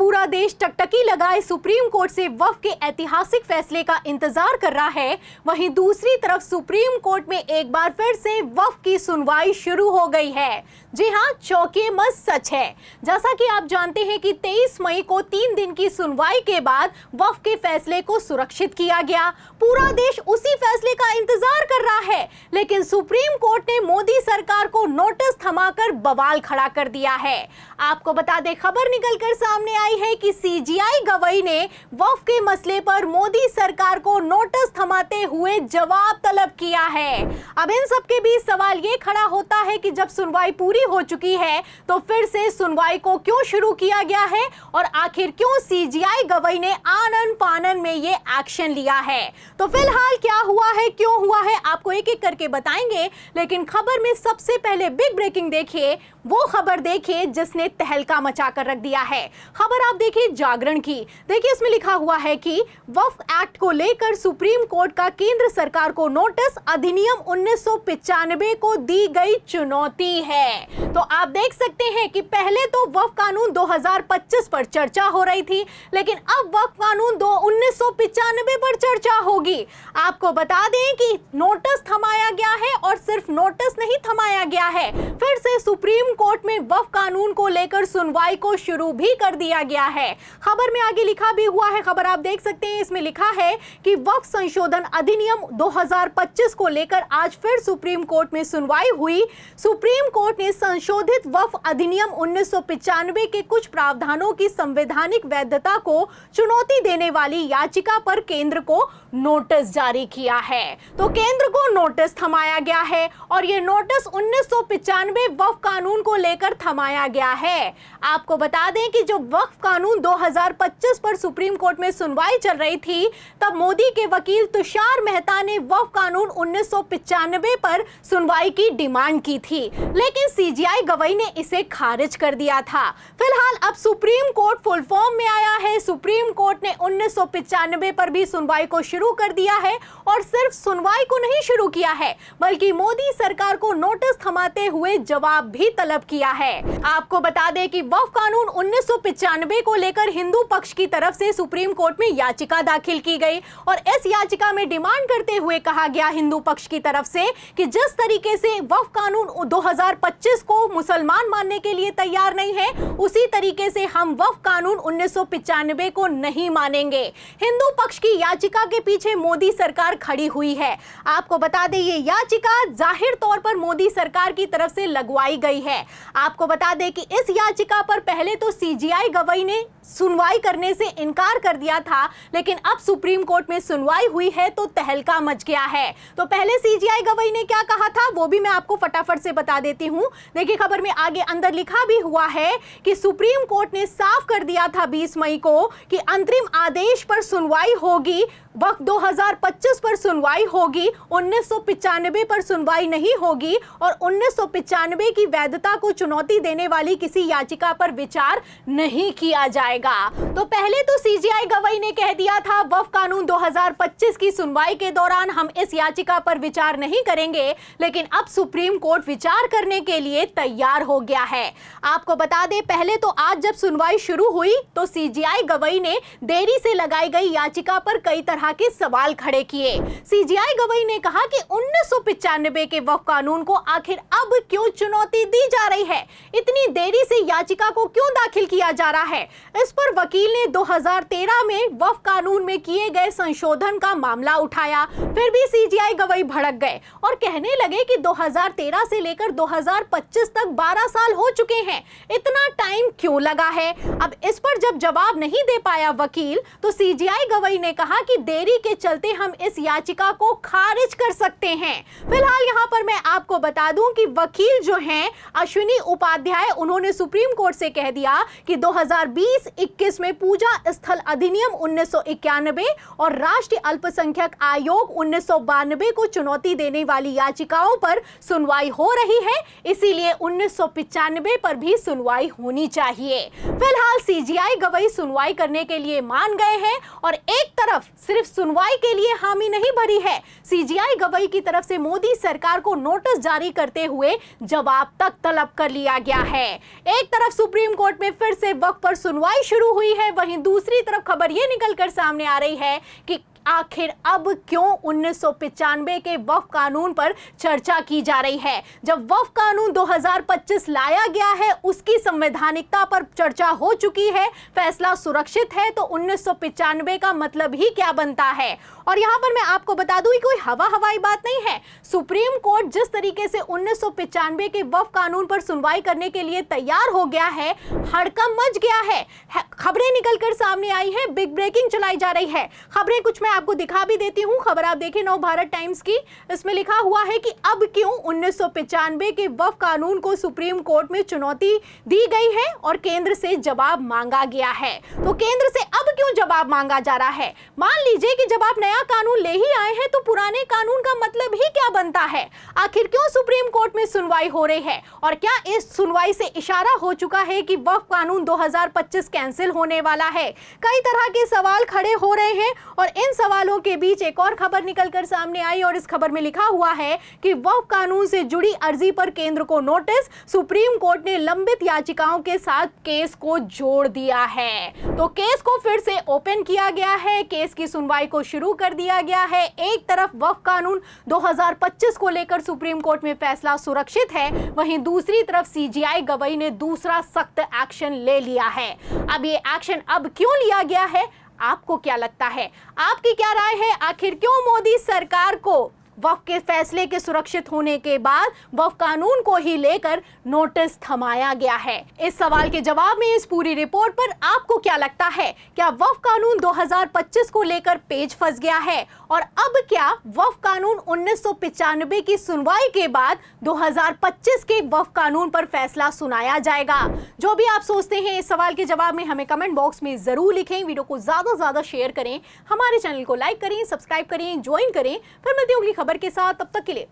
पूरा देश टकटकी लगाए सुप्रीम कोर्ट से वक्फ के ऐतिहासिक फैसले का इंतजार कर रहा है, वहीं दूसरी तरफ सुप्रीम कोर्ट में एक बार फिर से वक्फ की सुनवाई शुरू हो गई है। जी हां, चौंकिए मत, सच है। जैसा कि आप जानते हैं कि 23 मई को 3 दिन की सुनवाई के बाद वक्फ के फैसले को सुरक्षित किया गया। पूरा देश उसी फैसले का इंतजार कर रहा है, लेकिन सुप्रीम कोर्ट ने मोदी सरकार को नोटिस थमाकर बवाल खड़ा कर दिया है। आपको बता दें, खबर निकलकर सामने आई है कि सीजीआई गवई ने वक्फ के मसले पर मोदी सरकार को नोटिस थमाते हुए जवाब तलब किया है। अब इन सबके बीच सवाल ये खड़ा होता है कि जब सुनवाई पूरी हो चुकी है तो फिर से सुनवाई को क्यों शुरू किया गया है और आखिर क्यों सीजीआई गवई ने आनन फानन में ये एक्शन लिया है। तो फिलहाल क्या हुआ है, क्यों हुआ है, आपको एक एक करके बताएंगे, लेकिन खबर में सबसे पहले बिग ब्रेकिंग देखिए, वो खबर देखिए जिसने तहलका मचाकर रख दिया है। खबर आप देखिए जागरण की। देखिए इसमें लिखा हुआ है कि वक्फ एक्ट को लेकर सुप्रीम कोर्ट का केंद्र सरकार को नोटिस, अधिनियम 1995 को दी गई चुनौती है। तो आप देख सकते हैं कि पहले तो वक्फ कानून 2025 पर चर्चा हो रही थी, लेकिन अब वक्फ कानून 1995 पर चर्चा होगी। आपको बता दें कि नोटिस थमाया गया है और सिर्फ नोटिस नहीं थमाया गया है, फिर से सुप्रीम कोर्ट में वक्फ कानून को लेकर सुनवाई को शुरू भी कर दिया गया है। खबर में आगे लिखा भी हुआ है, खबर आप देख सकते हैं, इसमें लिखा है कि वक्फ संशोधन अधिनियम 2025 को लेकर आज फिर सुप्रीम कोर्ट में सुनवाई हुई। सुप्रीम कोर्ट ने संशोधित वक्फ अधिनियम 1995 के कुछ प्रावधानों की संवैधानिक वैधता को चुनौती देने वाली याचिका पर केंद्र को नोटिस जारी किया है। तो केंद्र को नोटिस थमाया गया है और ये नोटिस 1995 वक्फ कानून को लेकर थमाया गया है। आपको बता दें कि जब वक्फ कानून 2025 पर सुप्रीम कोर्ट में सुनवाई चल रही थी, तब मोदी के वकील तुषार मेहता ने वक्फ कानून 1995 पर सुनवाई की डिमांड की थी, लेकिन सीजीआई गवई ने इसे खारिज कर दिया था। फिलहाल अब सुप्रीम कोर्ट फुल फॉर्म में आया है। सुप्रीम कोर्ट ने 1995 पर भी सुनवाई को शुरू कर दिया है और सिर्फ सुनवाई को नहीं शुरू किया है, बल्कि मोदी सरकार को नोटिस थमाते हुए जवाब भी तलब किया है। आपको बता दें कि वक्फ कानून 1995 को लेकर हिंदू पक्ष की तरफ से सुप्रीम कोर्ट में याचिका दाखिल की गई और इस याचिका में डिमांड करते हुए कहा गया हिंदू पक्ष की तरफ से कि जिस तरीके से वक्फ कानून 2025 को मुसलमान मानने के लिए तैयार नहीं है, उसी तरीके से हम वक्फ कानून 1995 को नहीं मानेंगे। हिंदू पक्ष की याचिका के पीछे मोदी सरकार खड़ी हुई है। आपको बता दें ये याचिका जाहिर तौर पर मोदी सरकार की तरफ से लगवाई गई है। आपको बता दें कि इस याचिका पर पहले तो सीजीआई गवई ने सुनवाई करने से इनकार कर दिया था, लेकिन अब सुप्रीम कोर्ट में सुनवाई हुई है तो तहलका मच गया है। तो पहले सीजीआई गवई ने क्या कहा था वो भी मैं आपको फटाफट से बता देती हूं। देखिए खबर में आगे अंदर लिखा भी हुआ है कि सुप्रीम कोर्ट ने साफ कर दिया था 20 मई को कि अंतरिम आदेश पर सुनवाई होगी, वक्त 2025 पर सुनवाई होगी, 1995 पर सुनवाई नहीं होगी और 1995 की वैधता को चुनौती देने वाली किसी याचिका पर विचार नहीं किया जाएगा। तो पहले तो सीजीआई गवई ने कह दिया था वक्फ कानून 2025 की सुनवाई के दौरान हम इस याचिका पर विचार नहीं करेंगे, लेकिन अब सुप्रीम कोर्ट विचार करने के लिए तैयार हो गया है। आपको बता दें पहले तो आज जब सुनवाई शुरू हुई तो सीजीआई गवई ने देरी से लगाई गई याचिका पर कई तरह के सवाल खड़े किए। सीजीआई गवई ने कहा कि 1995 के वक्फ कानून को आखिर अब क्यों चुनौती दी जा रही है, इतनी देरी से याचिका को क्यों दाखिल किया जा रहा है। इस पर वकील ने 2013 में वक्फ कानून में किए गए संशोधन का मामला उठाया। फिर भी सीजीआई गवई भड़क गए और कहने लगे कि 2013 से लेकर 2025 तक 12 साल हो चुके हैं, इतना टाइम क्यों लगा है। अब इस पर जब जवाब नहीं दे पाया वकील, तो सीजीआई गवई ने कहा कि देरी के चलते हम इस याचिका को खारिज कर सकते हैं। फिलहाल यहाँ पर मैं आपको बता दूं कि वकील जो हैं अश्विनी उपाध्याय, उन्होंने सुप्रीम कोर्ट से कह दिया कि 2020-21 में पूजा स्थल अधिनियम 1991 और राष्ट्रीय अल्पसंख्यक आयोग 1992 को चुनौती देने वाली याचिकाओं पर सुनवाई हो रही है, इसीलिए 1995 पर भी सुनवाई होनी चाहिए। फिलहाल सीजीआई गवई सुनवाई करने के लिए मान गए हैं और एक तरफ सिर्फ सुनवाई सुनवाई के लिए हामी नहीं भरी है। सीजेआई गवई की तरफ से मोदी सरकार को नोटिस जारी करते हुए जवाब तक तलब कर लिया गया है। एक तरफ सुप्रीम कोर्ट में फिर से वक्फ पर सुनवाई शुरू हुई है, वहीं दूसरी तरफ खबर यह निकलकर सामने आ रही है कि आखिर अब क्यों 1995 के वक्फ कानून पर चर्चा की जा रही है। जब वक्फ कानून 2025 लाया गया है, उसकी संवैधानिकता पर चर्चा हो चुकी है, फैसला सुरक्षित है, तो 1995 का मतलब ही क्या बनता है। और यहां पर मैं आपको बता दूं, कोई हवाई बात नहीं है। सुप्रीम कोर्ट जिस तरीके से 1995 के वक्फ कानून पर सुनवाई करने के लिए तैयार हो गया है, हड़कंप मच गया है। खबरें निकलकर सामने आई है, बिग ब्रेकिंग चलाई जा रही है। खबरें कुछ मैं आपको दिखा भी देती हूं। खबर आप देखें नव भारत टाइम्स की, इसमें लिखा हुआ है कि अब क्यों 1995 के वक्फ कानून को सुप्रीम कोर्ट में चुनौती दी गई है और केंद्र से जवाब मांगा गया है। तो केंद्र से अब क्यों जवाब मांगा जा रहा है? मान लीजिए कि जब आप नया कानून ले ही आए हैं, तो पुराने कानून का मतलब ही क्या बनता है? आखिर क्यों सुप्रीम कोर्ट में सुनवाई हो रही है? और क्या इस सुनवाई से इशारा हो चुका है कि वक्फ कानून 2025 कैंसिल होने वाला है? कई तरह के सवाल खड़े हो रहे हैं और इन सवालों के बीच एक और खबर निकलकर सामने आई और इस खबर में लिखा हुआ है कि वक्फ कानून से जुड़ी अर्जी पर केंद्र को नोटिस, सुप्रीम कोर्ट ने लंबित याचिकाओं के साथ केस को जोड़ दिया है। तो केस को फिर से ओपन किया गया है, केस की सुनवाई को शुरू कर दिया गया है। एक तरफ वक्फ कानून 2025 को लेकर सुप्रीम कोर्ट में फैसला सुरक्षित है, वहीं दूसरी तरफ सीजेआई गवई ने दूसरा सख्त एक्शन ले लिया है। अब ये एक्शन अब क्यों लिया गया है? आपको क्या लगता है? आपकी क्या राय है? आखिर क्यों मोदी सरकार को वक्फ के फैसले के सुरक्षित होने के बाद वक्फ कानून को ही लेकर नोटिस थमाया गया है? इस सवाल के जवाब में इस पूरी रिपोर्ट पर आपको क्या लगता है? क्या वक्फ कानून 2025 को लेकर पेच फंस गया है? और अब क्या वक्फ कानून 1995 की सुनवाई के बाद 2025 के वक्फ कानून पर फैसला सुनाया जाएगा? जो भी आप सोचते हैं इस सवाल के जवाब में हमें कमेंट बॉक्स में जरूर लिखें। वीडियो को ज्यादा से ज्यादा शेयर करें, हमारे चैनल को लाइक करें, सब्सक्राइब करें, ज्वाइन करें। फिर मिलते हैं अगली खबर के साथ, तब तक के लिए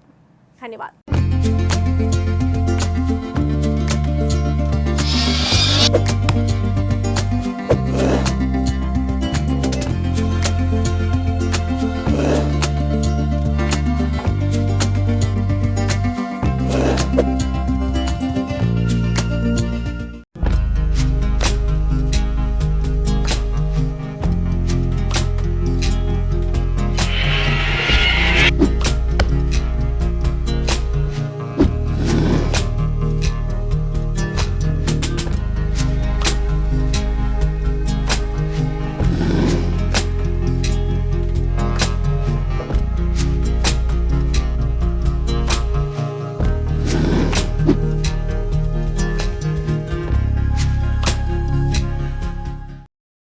धन्यवाद।